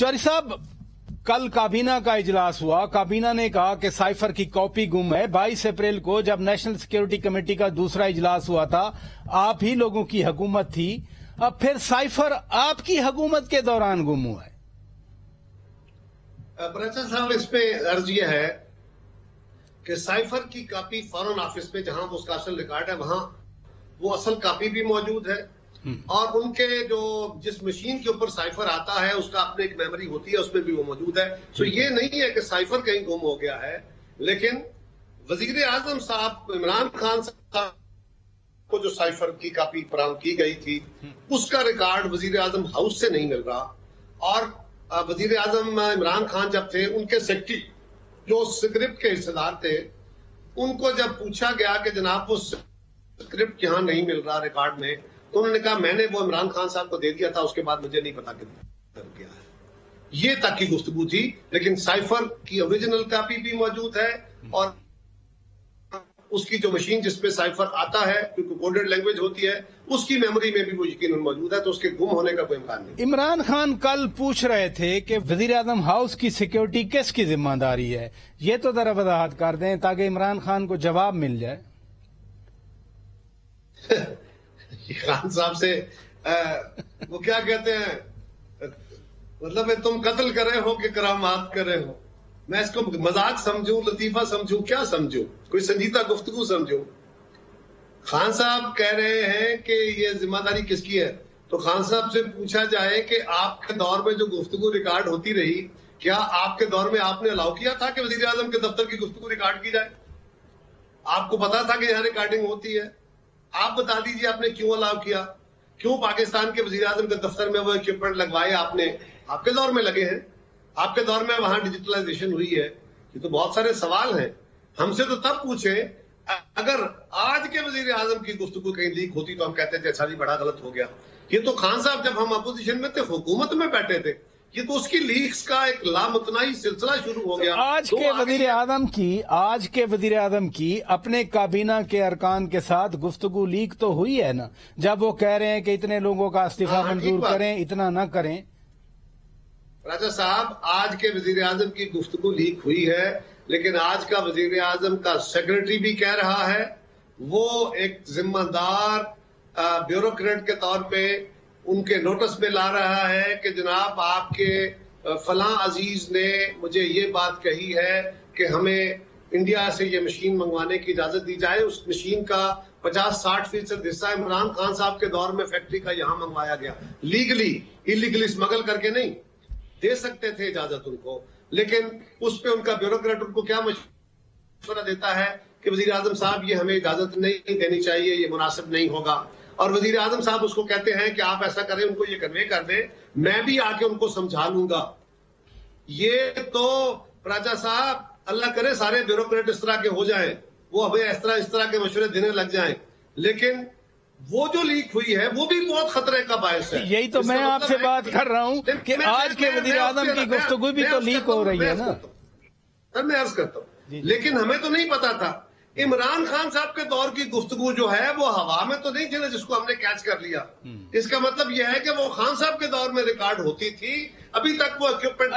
चौधरी साहब, कल काबीना का इजलास हुआ। काबीना ने कहा कि साइफर की कॉपी गुम है। 22 अप्रैल को जब नेशनल सिक्योरिटी कमेटी का दूसरा इजलास हुआ था, आप ही लोगों की हुकूमत थी। अब फिर साइफर आपकी हुकूमत के दौरान गुम हुआ है। बराचा साहब, इस पे अर्ज यह है कि साइफर की कॉपी फॉरेन ऑफिस में जहां उसका असल रिकॉर्ड है वहां वो असल कॉपी भी मौजूद है, और उनके जो जिस मशीन के ऊपर साइफर आता है उसका अपने एक मेमोरी होती है, उसमें भी वो मौजूद है। तो ये नहीं है कि साइफर कहीं गुम हो गया है, लेकिन वजीर आजम साहब इमरान खान साहब को जो साइफर की कॉपी फराहम की गई थी उसका रिकॉर्ड वजीर आजम हाउस से नहीं मिल रहा। और वजीर आजम इमरान खान जब थे, उनके सेक्रेटरी जो स्क्रिप्ट के हिस्सेदार थे, उनको जब पूछा गया कि जनाब वो स्क्रिप्ट यहाँ नहीं मिल रहा रिकॉर्ड में, तो उन्होंने कहा मैंने वो इमरान खान साहब को दे दिया था, उसके बाद मुझे नहीं पता क्या है। ये तक की गुफ्तगू थी, लेकिन साइफर की ओरिजिनल कॉपी भी मौजूद है और उसकी जो मशीन जिसपे साइफर आता है, क्योंकि कोडेड लैंग्वेज होती है, उसकी मेमोरी में भी वो यकीनन मौजूद है, तो उसके गुम होने का कोई इम्कान नहीं। इमरान खान कल पूछ रहे थे कि वजीर आजम हाउस की सिक्योरिटी किसकी जिम्मेदारी है। ये तो जरा वजाहत कर दें ताकि इमरान खान को जवाब मिल जाए। खान साहब से वो क्या कहते हैं, मतलब तुम कत्ल करे हो कि करामात करे हो। मैं इसको मजाक समझूं, लतीफा समझूं, क्या समझूं, कोई संजीदा गुफ्तगू समझूं। खान साहब कह रहे हैं कि ये जिम्मेदारी किसकी है, तो खान साहब से पूछा जाए कि आपके दौर में जो गुफ्तगू रिकॉर्ड होती रही, क्या आपके दौर में आपने अलाउ किया था कि वजीर आजम के दफ्तर की गुफ्तगू रिकॉर्ड की जाए? आपको पता था कि यहाँ रिकॉर्डिंग होती है? आप बता दीजिए आपने क्यों अलाउ किया? क्यों पाकिस्तान के वजीर आजम के दफ्तर में वो इक्विपमेंट लगवाए आपने? आपके दौर में लगे हैं, आपके दौर में वहां डिजिटलाइजेशन हुई है। ये तो बहुत सारे सवाल हैं। हमसे तो तब पूछे अगर आज के वजीर आजम की गुफ्तगू कहीं लीक होती तो हम कहते थे अच्छा जी बड़ा गलत हो गया। ये तो खान साहब जब हम अपोजिशन में थे, हुकूमत में बैठे थे, ये तो उसकी लीक्स का एक लामुतनाई सिलसिला शुरू हो गया। आज के वजीर आजम की अपने काबीना के अरकान के साथ गुफ्तगू लीक तो हुई है ना, जब वो कह रहे हैं कि इतने लोगों का इस्तीफा मंजूर करें, इतना ना करें। राजा साहब, आज के वजीर आजम की गुफ्तगू लीक हुई है, लेकिन आज का वजीर आजम का सेक्रेटरी भी कह रहा है, वो एक जिम्मेदार ब्यूरोक्रेट के तौर पे उनके नोटिस में ला रहा है कि जनाब आपके फलां अजीज ने मुझे ये बात कही है कि हमें इंडिया से ये मशीन मंगवाने की इजाजत दी जाए। उस मशीन का 50-60% हिस्सा इमरान खान साहब के दौर में फैक्ट्री का यहां मंगवाया गया, लीगली, इलीगली स्मगल करके नहीं। दे सकते थे इजाजत उनको, लेकिन उस पे उनका ब्यूरोक्रेट उनको क्या मशवरा देता है कि वजीर आजम साहब ये हमें इजाजत नहीं देनी चाहिए, ये मुनासिब नहीं होगा। और वजीर आजम साहब उसको कहते हैं कि आप ऐसा करें, उनको ये कन्वे कर दें, मैं भी आके उनको समझा लूंगा। ये तो राजा साहब, अल्लाह करे सारे ब्यूरोक्रेट इस तरह के हो जाएं, वो हमें इस तरह के मशवरे देने लग जाएं, लेकिन वो जो लीक हुई है वो भी बहुत खतरे का बायस है। यही तो मैं आपसे बात कर रहा हूं कि आज के वजीर आजम की गुफ्तगू भी तो लीक हो रही है ना। सर मैं अर्ज करता हूँ, लेकिन हमें तो नहीं पता था। इमरान खान साहब के दौर की गुफ्तगू जो है वो हवा में तो नहीं थी ना, जिसको हमने कैच कर लिया। इसका मतलब यह है कि वो खान साहब के दौर में रिकॉर्ड होती थी, अभी तक वो इक्विपमेंट